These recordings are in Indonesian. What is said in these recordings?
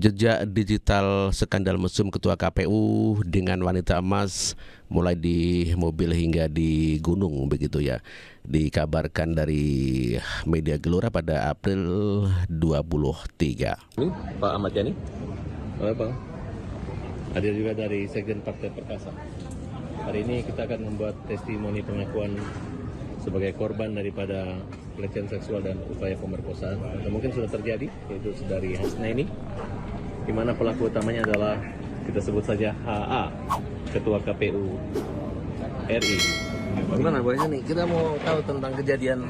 Jejak digital skandal mesum Ketua KPU dengan wanita emas mulai di mobil hingga di gunung begitu ya. Dikabarkan dari media Gelora pada April 23. Pak Ahmad Yani, apa? Hadir juga dari Sekjen Partai Perkasa. Hari ini kita akan membuat testimoni pengakuan sebagai korban daripada pelecehan seksual dan upaya pemerkosaan. Atau mungkin sudah terjadi, yaitu dari Hasnaini, di mana pelaku utamanya adalah kita sebut saja HA, Ketua KPU RI. Gimana Bu nih? Kita mau tahu tentang kejadian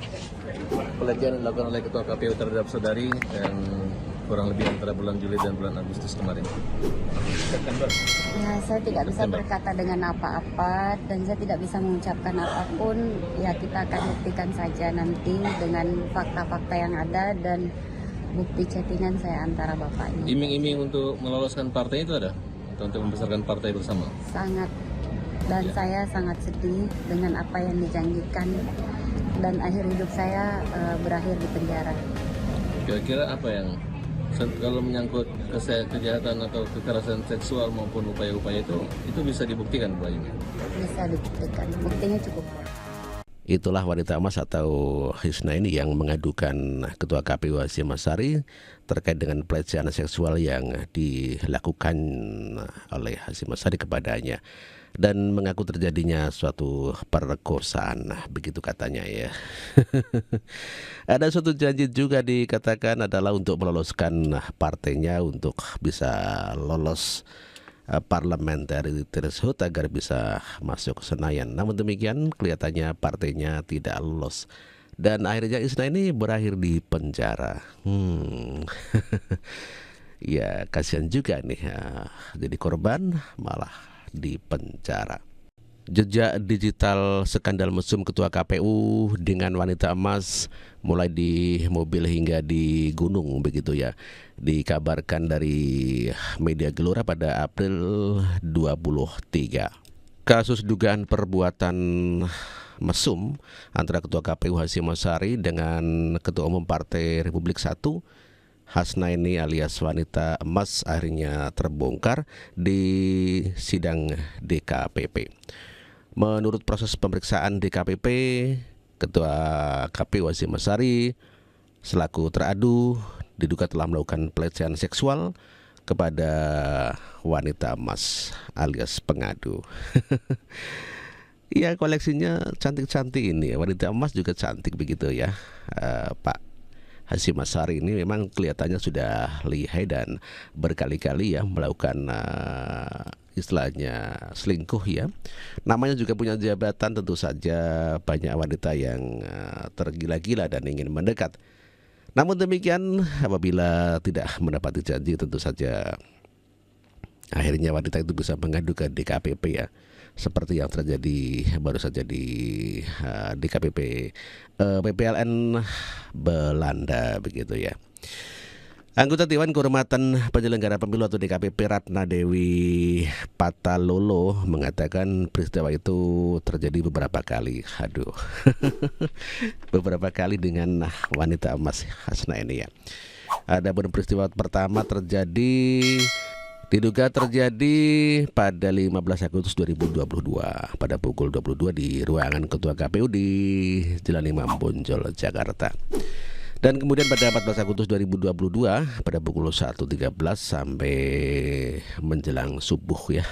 pelecehan yang dilakukan oleh Ketua KPU terhadap saudari dan kurang lebih antara bulan Juli dan bulan Agustus kemarin. September. Ya, saya tidak bisa berkata dengan apa-apa dan saya tidak bisa mengucapkan apapun. Ya, kita akan buktikan saja nanti dengan fakta-fakta yang ada dan bukti chattingan saya antara bapak ini. Iming-iming untuk meloloskan partai itu ada? Atau untuk membesarkan partai bersama? Sangat. Dan saya sangat sedih dengan apa yang dijanjikan dan akhir hidup saya berakhir di penjara. Kira-kira apa yang kalau menyangkut kejahatan atau kekerasan seksual maupun upaya-upaya itu bisa dibuktikan Bu Aini? Bisa dibuktikan, buktinya cukup. Itulah wanita emas atau Hasnaini yang mengadukan Ketua KPU Hasyim Asyari terkait dengan pelecehan seksual yang dilakukan oleh Hasyim Asyari kepadanya dan mengaku terjadinya suatu perkosaan, begitu katanya ya. Ada suatu janji juga dikatakan adalah untuk meloloskan partainya untuk bisa lolos parliamentary threshold agar bisa masuk ke Senayan. Namun demikian kelihatannya partainya tidak lolos dan akhirnya Hasnaini berakhir di penjara. Ya kasihan juga nih ya. Jadi korban malah di penjara. Jejak digital skandal mesum Ketua KPU dengan wanita emas mulai di mobil hingga di gunung begitu ya. Dikabarkan dari media Gelora pada April 23. Kasus dugaan perbuatan mesum antara Ketua KPU Hasyim Asyari dengan Ketua Umum Partai Republik 1 Hasnaini alias wanita emas akhirnya terbongkar di sidang DKPP. Menurut proses pemeriksaan DKPP, Ketua KPU Hasyim Asyari selaku teradu diduga telah melakukan pelecehan seksual kepada wanita emas alias pengadu. Ya koleksinya cantik-cantik ini, wanita emas juga cantik begitu ya, Pak Hasyim Asyari ini memang kelihatannya sudah lihai dan berkali-kali ya melakukan istilahnya selingkuh ya. Namanya juga punya jabatan, tentu saja banyak wanita yang tergila-gila dan ingin mendekat. Namun demikian apabila tidak mendapati janji tentu saja akhirnya wanita itu bisa mengadu ke DKPP ya. Seperti yang terjadi baru saja di DKPP PPLN Belanda begitu ya. Anggota Dewan Kehormatan Penyelenggara Pemilu atau DKPP Ratna Dewi Patalolo mengatakan peristiwa itu terjadi beberapa kali. Aduh. Beberapa kali dengan wanita emas Hasnaini ya. Ada peristiwa pertama diduga terjadi pada 15 Agustus 2022 pada pukul 22 di ruangan Ketua KPU di Jalan Imam Bonjol, Jakarta. Dan kemudian pada 14 Agustus 2022 pada pukul 1.13 sampai menjelang subuh ya.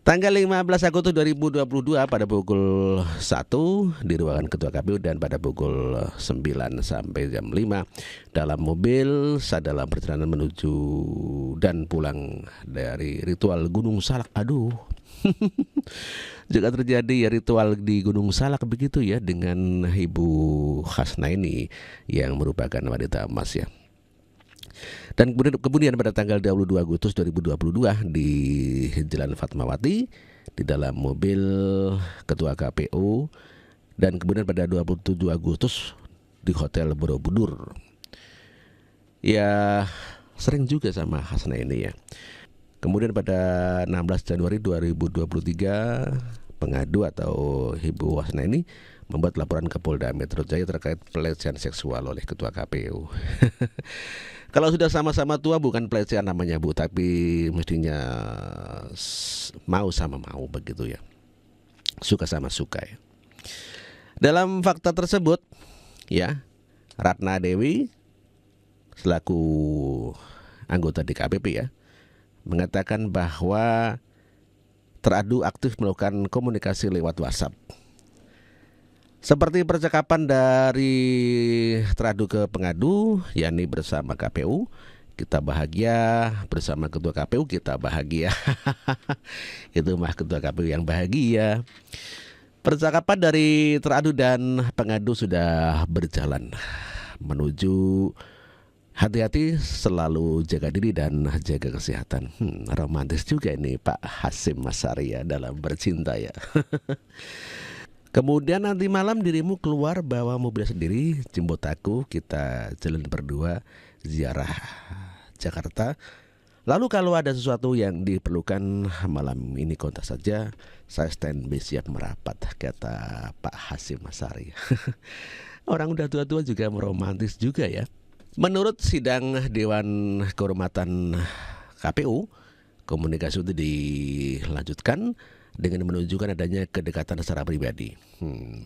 Tanggal 15 Agustus 2022 pada pukul 1 di ruangan Ketua KPU dan pada pukul 9 sampai jam 5 dalam mobil saat dalam perjalanan menuju dan pulang dari ritual Gunung Salak. Aduh. Juga terjadi ya ritual di Gunung Salak begitu ya dengan Ibu Hasnaini yang merupakan wanita emas ya. Dan kemudian pada tanggal 22 Agustus 2022 di Jalan Fatmawati di dalam mobil Ketua KPU dan kemudian pada 27 Agustus di Hotel Borobudur. Ya sering juga sama Hasnaini ya. Kemudian pada 16 Januari 2023 pengadu atau Ibu Hasnaini membuat laporan ke Polda Metro Jaya terkait pelecehan seksual oleh Ketua KPU. Kalau sudah sama-sama tua bukan pelecehan namanya Bu, tapi mestinya mau sama mau begitu ya. Suka sama suka ya. Dalam fakta tersebut ya, Ratna Dewi selaku anggota DKPP ya mengatakan bahwa teradu aktif melakukan komunikasi lewat WhatsApp. Seperti percakapan dari teradu ke pengadu, yakni bersama KPU kita bahagia, bersama ketua KPU kita bahagia. Itu mah ketua KPU yang bahagia. Percakapan dari teradu dan pengadu sudah berjalan menuju hati-hati, selalu jaga diri dan jaga kesehatan. Romantis juga ini Pak Hasyim Asyari ya dalam bercinta ya. Kemudian nanti malam dirimu keluar bawa mobil sendiri, jemput aku, kita jalan berdua ziarah Jakarta. Lalu kalau ada sesuatu yang diperlukan malam ini kontak saja, saya standby siap merapat, kata Pak Hasyim Asyari. Orang udah tua-tua juga romantis juga ya. Menurut sidang Dewan Kehormatan KPU, komunikasi itu dilanjutkan dengan menunjukkan adanya kedekatan secara pribadi,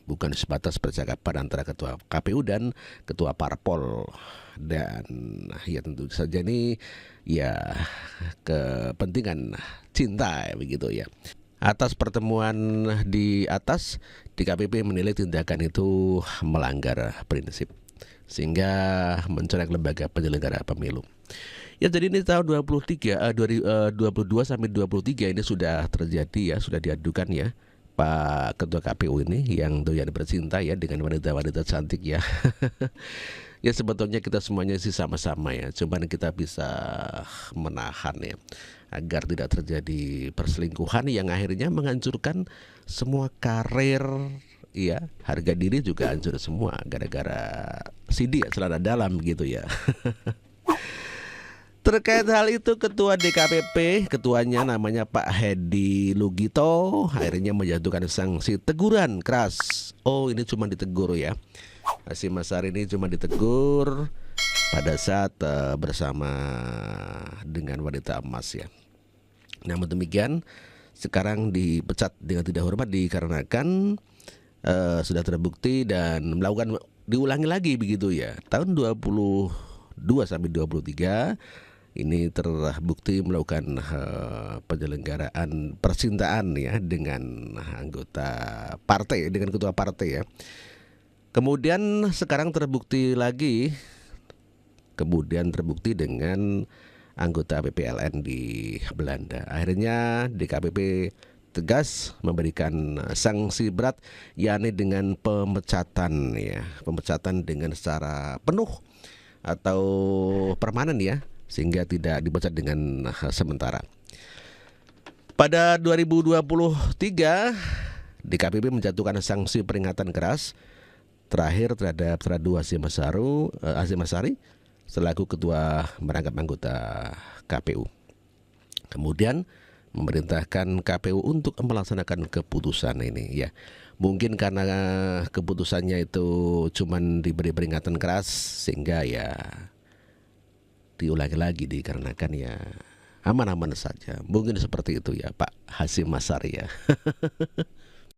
bukan sebatas percakapan antara ketua KPU dan ketua parpol. Dan ya tentu saja ini ya kepentingan cinta begitu ya. Atas pertemuan di atas, DKPP menilai tindakan itu melanggar prinsip sehingga mencoreng lembaga penyelenggara pemilu. Ya jadi ini tahun 22 sampai 23 ini sudah terjadi ya, sudah diadukan ya Pak Ketua KPU ini yang doyan bercinta ya dengan wanita-wanita cantik ya. Ya sebetulnya kita semuanya sih sama-sama ya, cuman kita bisa menahan ya agar tidak terjadi perselingkuhan yang akhirnya menghancurkan semua karir ya, harga diri juga hancur semua gara-gara CD ya, celana dalam gitu ya. Terkait hal itu Ketua DKPP, ketuanya namanya Pak Hedi Lugito, akhirnya menjatuhkan sanksi teguran keras. Oh ini cuma ditegur ya, Hasyim Asyari ini cuma ditegur pada saat bersama dengan wanita emas ya. Namun demikian sekarang dipecat dengan tidak hormat dikarenakan sudah terbukti dan melakukan diulangi lagi begitu ya. Tahun 22 sampai 23 ini terbukti melakukan penyelenggaraan percintaan ya dengan anggota partai, dengan ketua partai ya. Kemudian sekarang terbukti lagi, dengan anggota PPLN di Belanda. Akhirnya DKPP tegas memberikan sanksi berat, yakni dengan pemecatan ya, pemecatan dengan secara penuh atau permanen ya, sehingga tidak dipecat dengan sementara. Pada 2023 DKPP menjatuhkan sanksi peringatan keras terakhir terhadap teradu Hasyim Asyari selaku ketua merangkap anggota KPU. Kemudian memerintahkan KPU untuk melaksanakan keputusan ini ya. Mungkin karena keputusannya itu cuman diberi peringatan keras sehingga ya diulangi lagi dikarenakan ya aman-aman saja. Mungkin seperti itu ya Pak Hasyim Asyari ya.